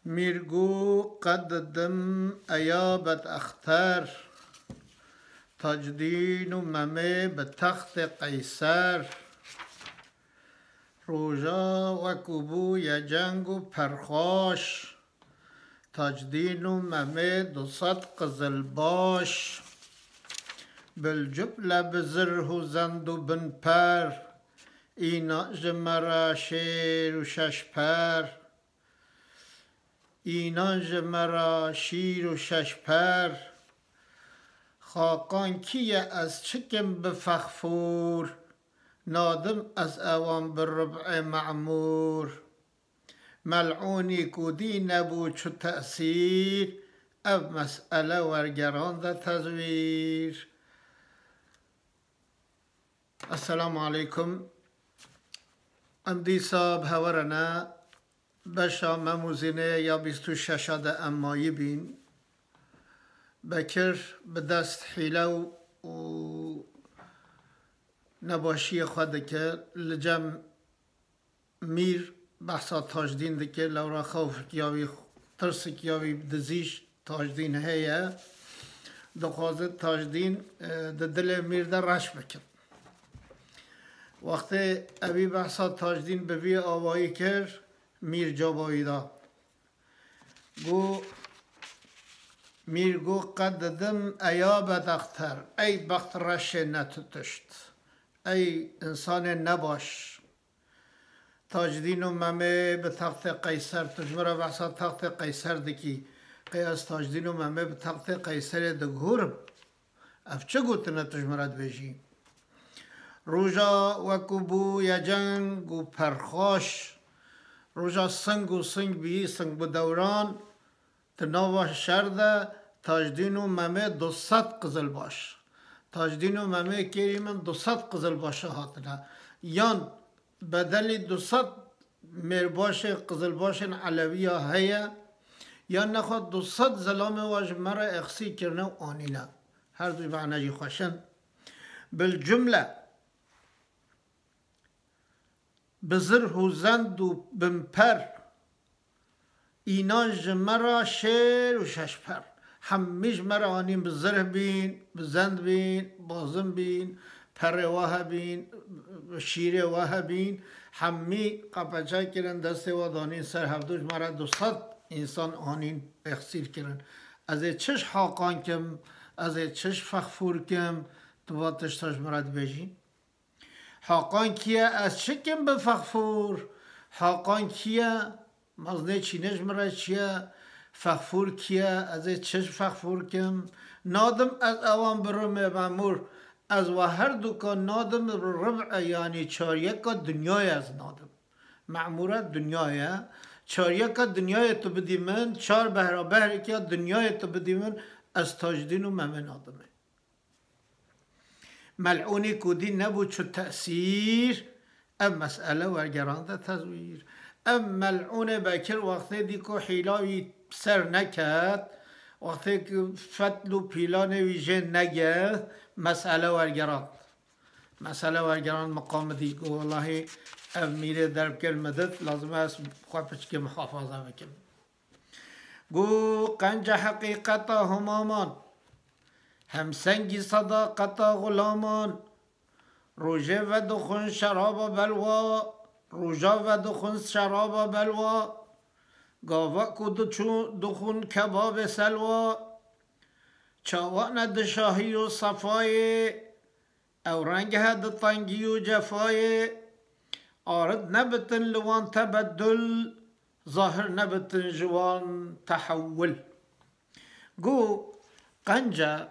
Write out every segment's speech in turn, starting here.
میرگو قددم ایابت اختر تاجدین و ممه به تخت قیصر روژا و کبوی جنگ و پرخاش تاجدین و ممه 200 قزلباش بالجبله بزره و زند و بنپر اینا جمرا شیر و شش پر اینا جمرا شیر و شش پر خاقان کیه از چکم بفخفور نادم از اوان بالربع معمور ملعونی کودی نبو چو تأثیر او مسئله ورگران ده تزویر. السلام علیکم. ام دیسا بهورنا بشا مموزینه یا 26 امایی بین بکر به دست حیله و نباشی خود که لجم میر بحثا تاجدین دکه لورا خوف کیاوی ترس کیاوی دزیش تاجدین هیا دخوازه تاجدین دل میر در رش بکن. وقتی اوی بحثا تاجدین به وی آوایی کرد میر جابایی دا گو میر گو قددم ایابت اختر ای بخت رش نتتشت ای انسان نباش تاجدین و ممه به تخت قیصر تجمره بحثا تخت قیصر دکی قیاس تاجدین و ممه به تخت قیصر دگورم اف چه گوتنه تجمرد بیجی روژا و کبو یا جنگ و پرخاش روژا سنگ و سنگ بی سنگ به دوران تناوه شرده تاجدین و ممه 200 قزل باش تاجدین و ممه کری من 200 قزل باشه هاتنه یان بدل 200 مرباش قزل باشن علویه هیا یا نخواد 200 زلام واج مرا اخسی کرنه و آنینه هر دوی معنی خوشن بالجمله بزره و زند و بمپر اینان جمرا شیر و شش پر همیش مرا آنیم بزره بین بزند بین بازم بین پر واه بین شیر واه بین همی قپچه کرن دست و دانین سر هفدوش مرا 200 انسان آنین اخسیر کرن از چش حاقان کم از چش فخفور کم تو با تشتاش مراد بیجین حاقان کیه از چکم بفخفور حاقان کیه مزنه چینش مراد چیه فخفور کیه از چش فخفور کم نادم از اوان برم معمور از و هر دوکان نادم ربع یعنی چاریکا دنیای از نادم معموره دنیای چاریکا دنیای تو بدی من 4 بهرابهری که دنیای تو بدی من از تاجدین و ممه نادمه ملعونی کودی نبود چو تأثیر ام مسئله ورگران ده تزویر ام ملعون بکر وقتی دی که حیلاوی سر نکد وقتی که فتل و پیلان ویژه نگرد مسئله ورگران مقام دی که والله ام میره درب کل مدد لازم است خواه پچکه محافظه بکن گو قنج حقیقتا همامان همسنگی صداقتا غلامان روژه و دخون شراب بلوا روژا و دخون شراب بلوا گاوا کو دخون کباب سلوا چاوان دشاهی و صفای او رنگ هد طنگی و جفای آرد نبتن لوان تبدل ظاهر نبتن جوان تحول گو قنجه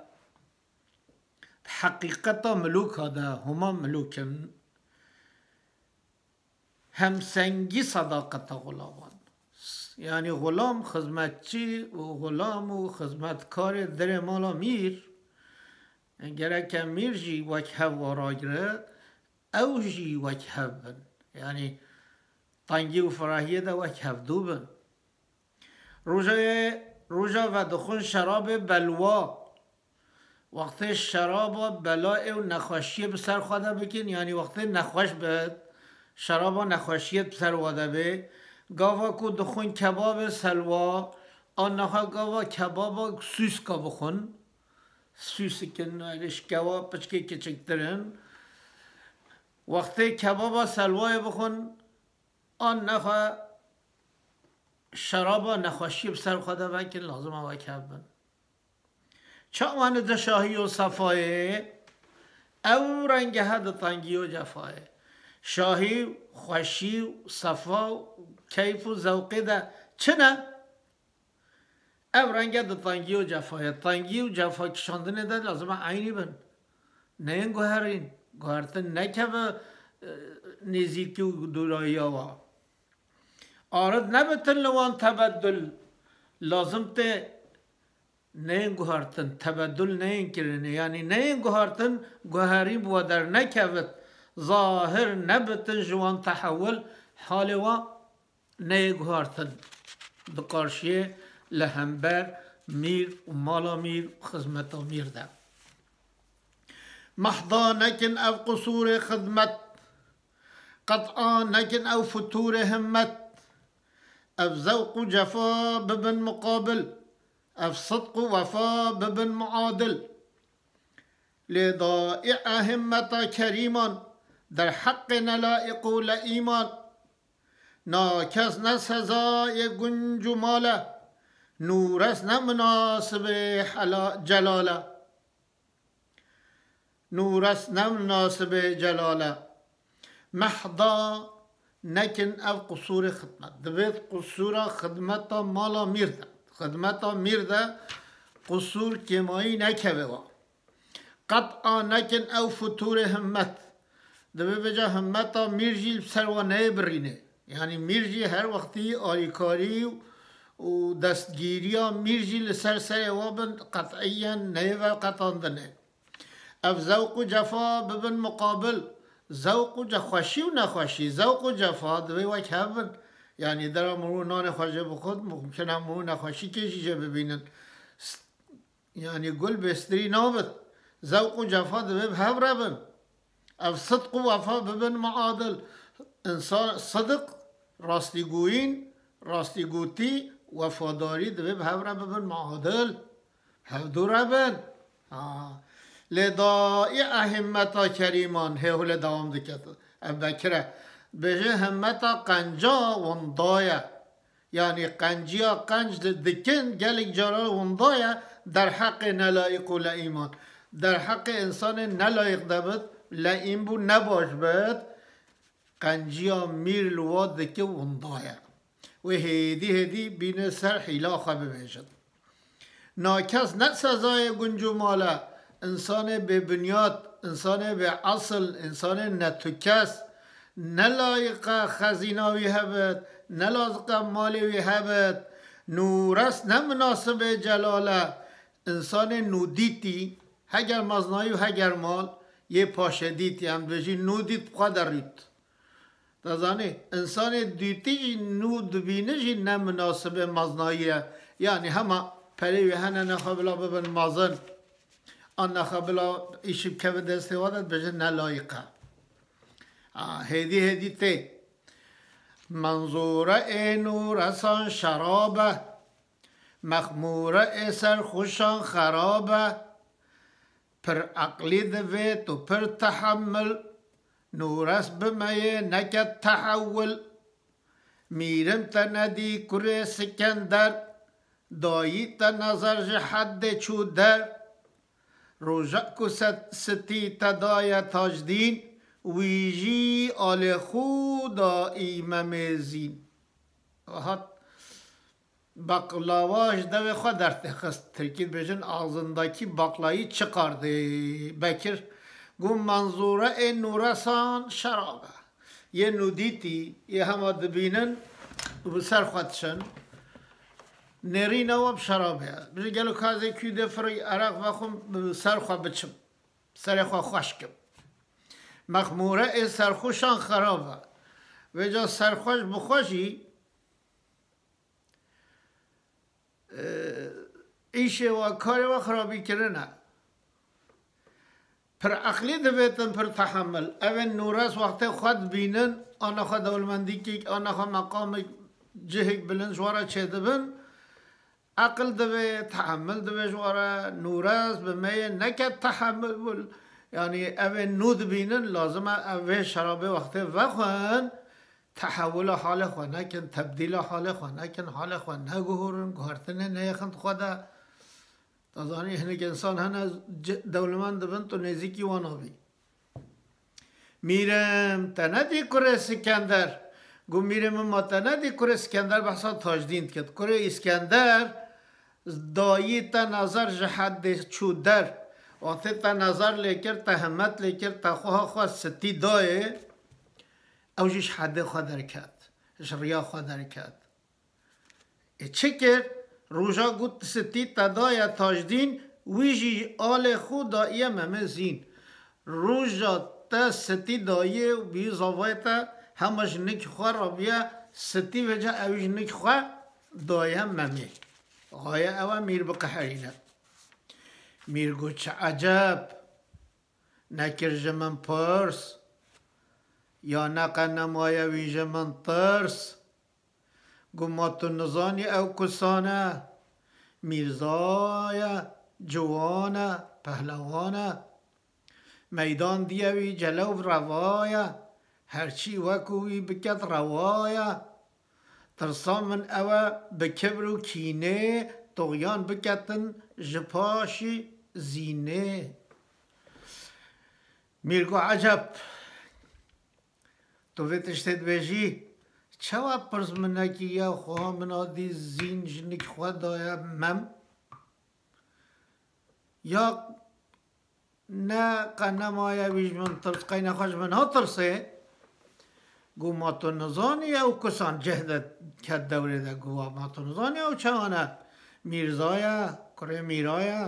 حقیقتا ملوک هذا هما ملوكن همسنگی صداقت غلامان یعنی غلام خدمتچی و غلام و خدمتکار در مالا میر اگر که میر جی وکه وراگره او جی وکه بن یعنی تنگی و فراهیه ده وکه دو بن روژا و دخون شراب بلوا وقتی شراب بلای و نخوشی به سر خواده بکن یعنی وقتی نخوش بد شراب و نخوشیت به سر واده به گاوا کو دخون کباب سلوا آنها گاوا کباب سوس کا بخون سوس کنارش کباب پچکی کچکترن وقتی کباب سلوای بخون آنها شراب نخوشی بسر خدا وکن لازم آوا کبن چاوان ده شاهی و صفایه او رنگ هد تنگی و جفایه شاهی خوشی و صفا و کیف و ذوقی ده چنه او رنگ ده تنگی و جفایه تنگی و جفا کشاندنه ده لازم عینی بن نه این گوهرین گوهرتن نکه و نزیکی و دورایی ها آرد نبتن لوان تبدل لازم ته نه گوهرتن تبدل نه کرنه یعنی نه گوهرتن گوهری بو در نکوت ظاهر نبتن جوان تحول حال و نه گوهرتن دقارشیه لهمبر میر و مالا میر و خدمت میر ده محضا نکن او قصور خدمت قطعا نکن او فتور همت او ذوق و جفا ببن مقابل او صدق و وفا ببن معادل لضائع همتا کریمان در حق نلائق و لئیمان ناکس نسزای گنج و ماله نورس نمناسب جلاله نورس نمناسب جلاله محضا نکن او قصور خدمت دبید قصور خدمت مالا میرده خدمت میرده قصور کمایی نکوه و قطعا نکن او فتور همت دبید بجا همت میرجی سر و نبرینه یعنی میرجی هر وقتی آریکاری و دستگیری میرجی لسر سر وابن قطعیا نیوه قطعاندنه او ذوق و جفا ببن مقابل ذوق و خوشی و نخوشی ذوق و جفا دوی وجه هبن یعنی در مرو نان خوشه بخود ممکنه مرو نخوشی کشیشه ببینن یعنی گل بستری نابد ذوق و جفا دوی هب ربن او صدق و وفا ببن معادل انسان صدق راستیگوین راستیگوتی وفاداری دوی هب ربن معادل هب دو ربن لضائع همتا کریمان هول دوام دکت بکره بجه همتا قنجا وندایا یعنی قنجیا قنج دکن گلک جارا وندایا در حق نلایق و لئیمان در حق انسان نلایق دبد لئیم بو نباش بد قنجیا میر لواد دکه وندایا و هدی بین سر حیلاخه ببیشد ناکس نسزای گنجو ماله انسان به بنیاد انسان به اصل انسان نتوکس نلایق خزیناوی هبت نلایق مالیوی هبت نورس نمناسب جلاله انسان نودیتی هگر مزنایی و هگر مال یه پاشدیتی هم بجی نودیت قدر رید دازانی انسان دیتی نود بینه جی نمناسب مزناییه یعنی همه پریوی هنه نخوابلا ببن مازن آن خبلا ایشب که به دسته وادد بجه نلایقه هدی ته منظوره نورسان شرابه مخموره سرخوشان خرابه پر عقلی دویت و پر تحمل نورس بمیه نکد تحول میرم تا ندی کره سکندر دایی تا نظر حد چودر روژک و ستی تدای تاجدین ویجی آل خودا ایمم زین هات baklavaş da ve kadar tekst Türkiye bejin ağzındaki baklayı çıkardı Bekir gum manzura en nurasan şaraba ye nuditi ye hamad binen bu serxatşan nerina ve şaraba bir gelo kaze küde fri arak vakum serxa biçim serxa xoşkim مخموره سرخوشان خرابه و جا سرخوش بخوشی ایشه و کار و خرابی کرنه پر عقلی دویتن پر تحمل اول نورس وقت خود بینن آنها خود دولمندی که آنها مقام جهك بلن جوارا چه دبن عقل دبه تحمل دبه جوارا نوراز بمية نكت تحمل بل يعني اوه نود بينن لازم اوه شرابه وقت وخوان تحول حال خوان نکن تبدیل حال خوان نکن حال خوان نگهورن گهرتنه نیخند خدا تازانی هنه که انسان هنه دولمند بند تو نزیکی وانا بی میرم تندی کره اسکندر گو میرم ما تندی کره اسکندر بحثا تاجدین کد کره اسکندر دایی تا نظر جحد چودر وقتی تا نظر لیکر تهمت لیکر تا خواه خواه ستی دایه اوجش حد خواه درکد اش ریا خواه درکد چه کرد روژا گوت ستی تا دایه تاجدین ویجی آل خود دایه ممزین روژا تا ستی دایه و بی زاوای تا همش نک خواه را بیا ستی وجه اویج نک خواه دایه ممی غایه اوه میر بقحرینه میر گو چه عجب نکر جمن پرس یا نقا نمایه ویجه من ترس گو ما تو نزانی او کسانه میرزایه جوانه پهلوانه میدان دیوی جلو روایه هرچی وکوی بکت روایه ترسان من اوه بکبر و کینه طغیان بکتن جپاشی زینه میرگو عجب تو ویتشتید بیجی چوا پرس منکی یا خواه منا دی زین جنک خواه دایا مم یا نه قنمایا ویج من ترس قینا خوش من ها ترسه گو ما تو نزانی او کسان جهدت کد دوره ده گو ما تو نزانی او چوانه میرزایا کره میرایا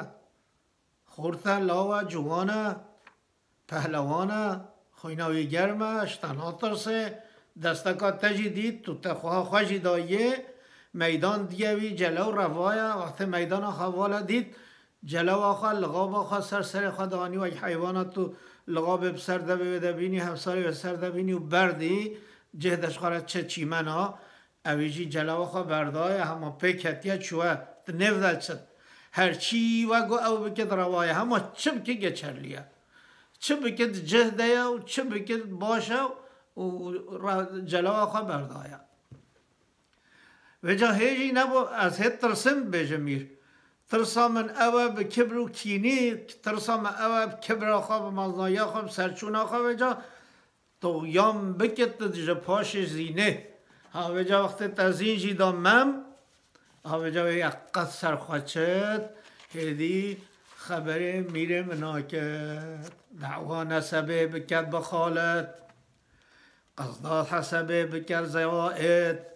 خورتا لاوا جوانه پهلوانه خویناوی گرمش تنها ترسه دستکا تجدید تو تخواه خوشی دایه میدان دیوی جلو روایه وقت میدان خواله دید جلو آخوا لغاب آخوا سر خدانی و حیوانات تو لغاب بسر ده بینی همساری بسر ده بینی و بردی جهدش خواهد چه چیمن ها اویجی جلو آخوا بردایه همه پیکتیه چوه نفدد شد هرچی وگو او بکد روایه همه چه بکه گچرلیه چه بکد جهده و چه بکد باشه و جلوه خواه بردایا و جا هیچی نبو از هیت ترسم بیجه میر ترسا من اوه به کبر و کینی ترسا من اوه به کبر خواه به مزنایی خواه به سرچون خواه و جا طغیان بکد جا پاش زینه ها و جا وقت تزین جی دامم ها و جا یقت سرخواه چد هیدی خبر میره مناکد دعوا نسبه بکد بخالت قصدات حسبه بکر زوائد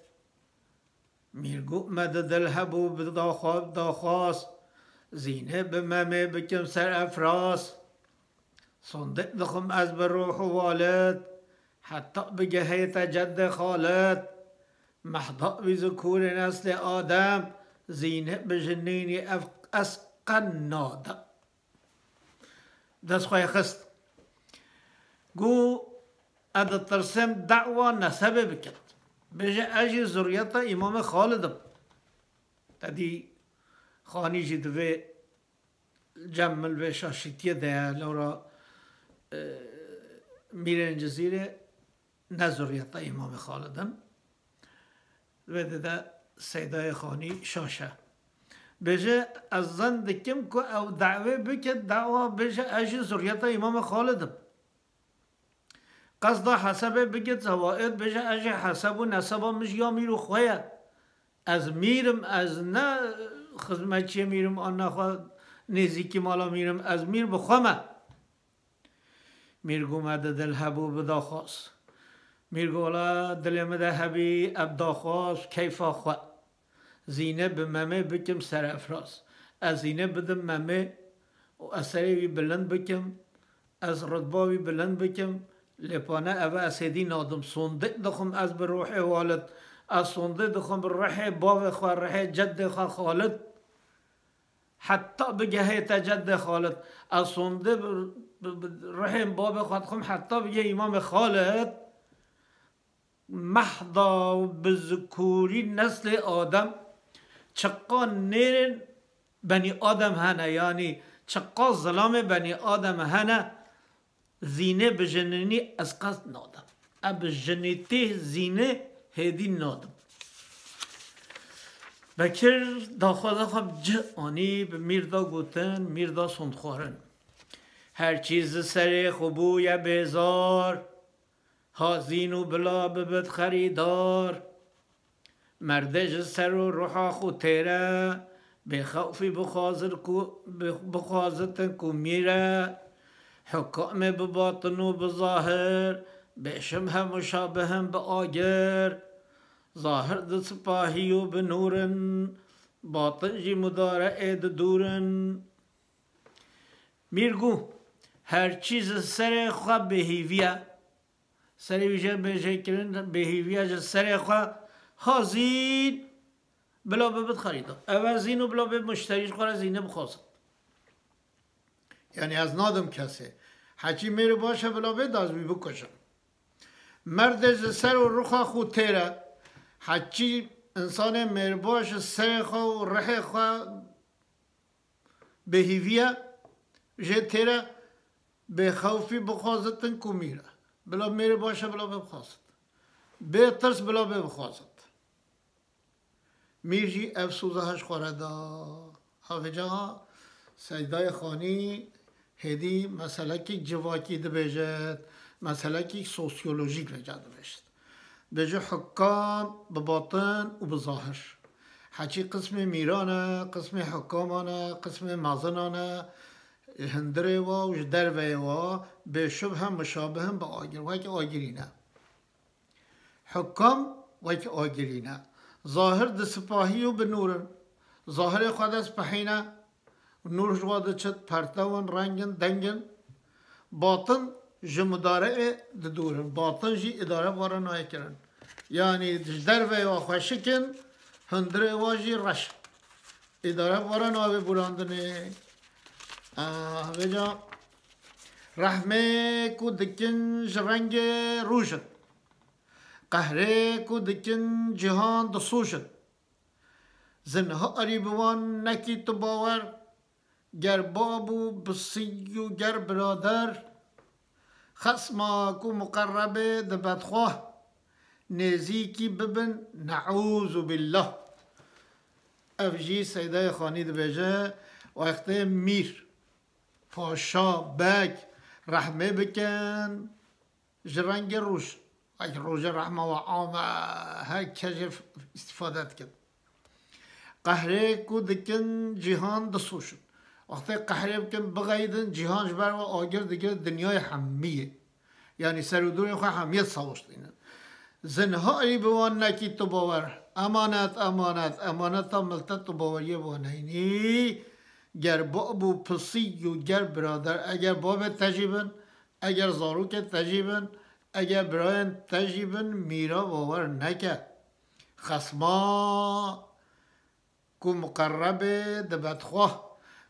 میرگو مدد الهبو بداخواست زینه بممه بکم سر افراس صندق دخم از بروح و والد حتی بگهیت جد خالد محضا بذکور نسل آدم زینه بجنینی اسقن نادم دست خواهی خست گو اد ترسم دعوة نسبه بكت بجي اجي زريتا امام خالد تدي خاني جد في جمل في شاشتية ده لورا ميرين جزيرة نزريتا امام خالد وده سيدة خاني شاشة بجي الظن دكم كو او دعوة بكت دعوة بجي اجي زريتا امام خالد قصد حسبه بگید زوائد بجه اجه حسب و نسب مش یا میرو خواه از میرم از نه خدمتچی میرم آن نخواه نزیکی مالا میرم از میر بخوامه میرگو مده دل هبو بدا خواست میرگو لا دل مده هبی ابدا خواست کیفا خواه زینه به ممه بکم سر افراس از زینه بدم ممه و اثری بلند بکم از رتباوی بلند بکم لپانه اوه اسیدی نادم صندق دخم از بروح والد از صندق دخم بروح باب خواه روح جد خواه خالد حتی بگهیت جد خالد از صندق روح باب خواه دخم حتی بگه امام خالد محضا و بذکوری نسل آدم چقا نیر بنی آدم هنه، یعنی چقا ظلام بنی آدم هنه زینه بجننی از قصد نادم، اب جنیته زینه هدی نادم. بکر داخل خب جانی به میردا گوتن میردا سندخوارن هر چیز سر خوبوی بیزار، هازین و بلا ببد خریدار. مردج سر و روحا خود تیره، به خوفی بخوازتن کو میره. حکام بباطن و بظاهر، به شبه مشابهم به آگر. ظاهر د سپاهی و به نورن، باطن جی مدارع د دورن. میرگو هر چیز سر خواه بهیویه، سر ویژه بهجه کرن بهیویه جه سر خواه هازین بلا ببد خریده. اول زینو بلا ببد مشتریش خواه زینه بخواست، یعنی از نادم کسی حچی میره باشه بلا ببد از بی بکشم. مرد سر و رخ خود تیره، حچی انسان میره باشه سر خواه و رخ خواه بهیویه جه تیره، به خوفی بخواستن کو میره بلا میره باشه بلا بخواست، به ترس بلا بخواست. میرجی افسوزه هش خورده. هاوجا سیدای خانی هدی مسئله که جواکی ده بجد، مسئله که سوسیولوژیک رجا ده بجد بجه حکام بباطن و بظاهر. حچی قسم میرانه، قسم حکامانه، قسم مازنانه، هندره و جدر و به شبه هم مشابه هم به آگر و که آگرینه. حکام و که آگرینه. ظاهر د سپاهی و به نورن، ظاهر خود از پهینه نور جواده چد پرتون رنگن دنگن. باطن جمداره د دورن، باطن جی اداره وارا نای کرن، یعنی جدر و خوشکن هندره و جی رش اداره وارا نای براندنه. وجا رحمه کو دکن جرنگ روشد، قهره کو دکن جهان دسوشد. زنها قریبوان نکی تو باور، گر بابو بسی و گر برادر. خصما کو مقربه ده بدخواه، نزیکی ببن نعوذ بالله. افجی سیده خانی ده بجه و اخته میر پاشا بک رحمه بکن جرنگ روش، اگر روش رحمه و عامه هر کجر استفاده کن. قهره کو دکن جهان دسو شد، وقتی قهره بکن بغیدن جهان جبر و آگر دیگه دنیای حمیه، یعنی سرودوی خواه حمیت سواشت اینه. زنها ای بوان نکی تو باور، امانت امانت امانت تا ملتت تو باوریه بوانینی. گر بابو پسی و گر برادر، اگر باب تجیبن، اگر زاروک تجیبن، اگر براین تجیبن میرا باور نکه. خصما کو مقربه ده بدخواه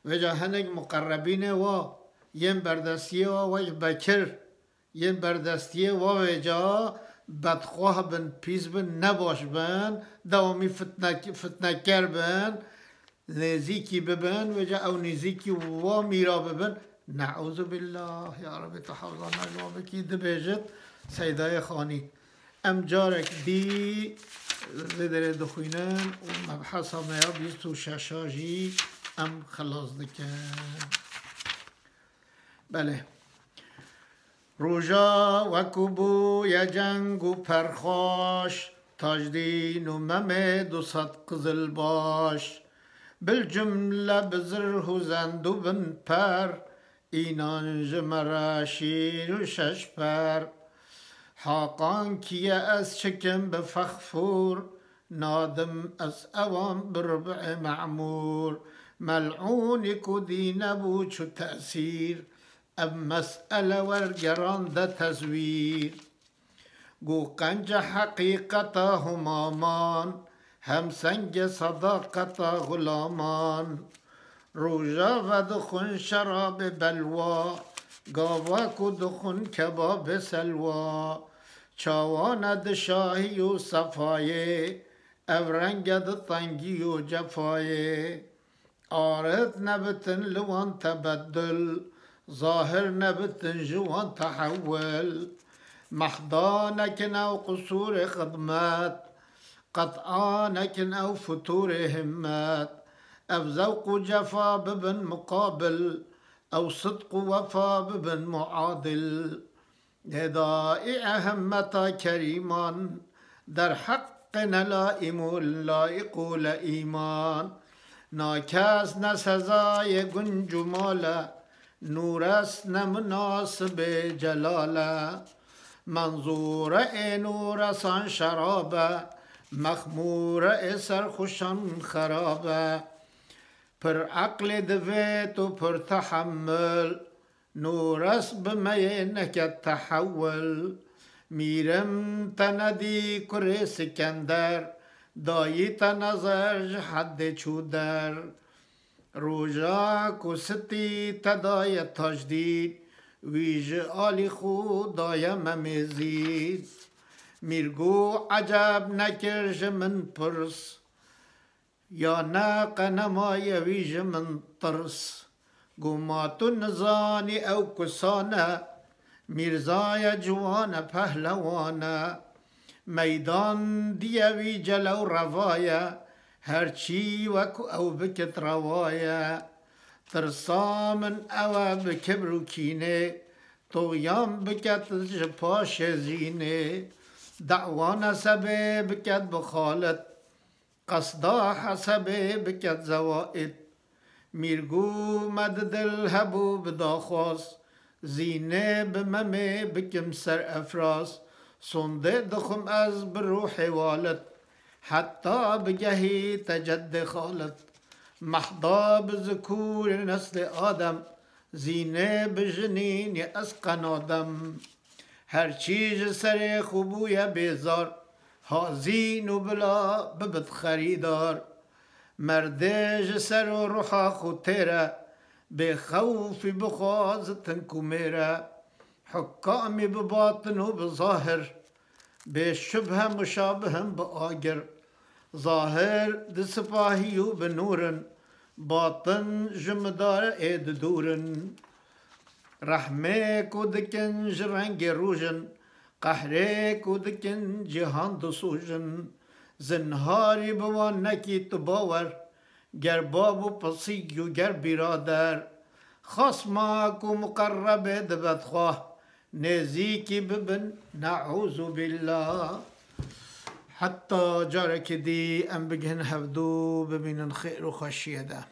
و جا هنگ مقربینه و یم بردستیه و بکر یم بردستیه و جا بدخواه بن پیز بن نباش بن دوامی فتنه کر بن نزیکی ببن و جا او نزیکی و میرا ببن. نعوذ بالله یا رب تحفظنا جوابکی ده بیجت سیدای خانی ام جارک دی لدر دخوینن و مبحث همه بیست و ششاجی ام خلاص دکن. بله روژا و کبو یا جنگ و پرخاش، تاجدین و ممد و صد قزل باش. بالجمله بزره و زند و بن پر، اینان جمره شیر و شش پر. حاقان کیه از شکم بفخفور، نادم از اوام بربع معمور. ملعونی کدی نبو چو تأثیر، اب مسئله ورگران ده تزویر. گو قنج حقیقتا همامان، هم سنگ صداقتا غلامان. روژا و دخون شراب بلوا، گاوا کو دخون کباب سلوا. چاواند شاهی و صفایه افرنگد تنگی و جفایه آرد نبتن لوان تبدل ظاهر نبتن جوان تحول محضانك أو قصور خدمات قطعانك أو فتور همات أو ذوق جفا ببن مقابل أو صدق وفا ببن معادل هدائع همتا كريمان در حقنا لائم لائق لإيمان ناکس نسزای گنجماله نورست نمناسب جلاله منظور نورسان شرابه مخمور سرخوشان خرابه پر عقل دویت و پر تحمل نورس بمی نکت تحول میرم تندی کر سکندر دایت نظر حد چودر روژا کستی تدای تجدید ویژ آلی خود دایم مزید میرگو عجب نکرش من پرس یا ناق نمای ویژ من ترس گماتو نزانی او کسانه میرزای جوان پهلوانه میدان دیوی جلو روایا هرچی وکو او بکت روایا ترسامن او بکبر و کینه طغیان بکت جپاش زینه دعوان سبه بکت بخالت قصدا حسبه بکت زوائد میرگو مدد الهبو بداخواست زینه بممه بکم سر افراس صنده دخم از بروح والد حتی بجهی تجد خالد محضا بذکور نسل آدم زینه بجنین اسقن آدم هر چیز سر خوبوی بیزار هازین و بلا ببد خریدار مردج سر و روحا خود تیره بخوف بخواز تنکو میره حکامی بباطن و بظاهر بشبه مشابهم بآگر ظاهر د سپاهی و بنورن باطن جمدار اید دورن رحمه کودکن جرنگ روژن قهره کودکن جهان دسوژن زنهاری بوان نکی تباور گر باب و پسی و گر برادر خصمك مقرب دبدخواه نزيكي ببن نعوذ بالله حتى جارك دي أم بجهن هفدو بمن خير وخشية ده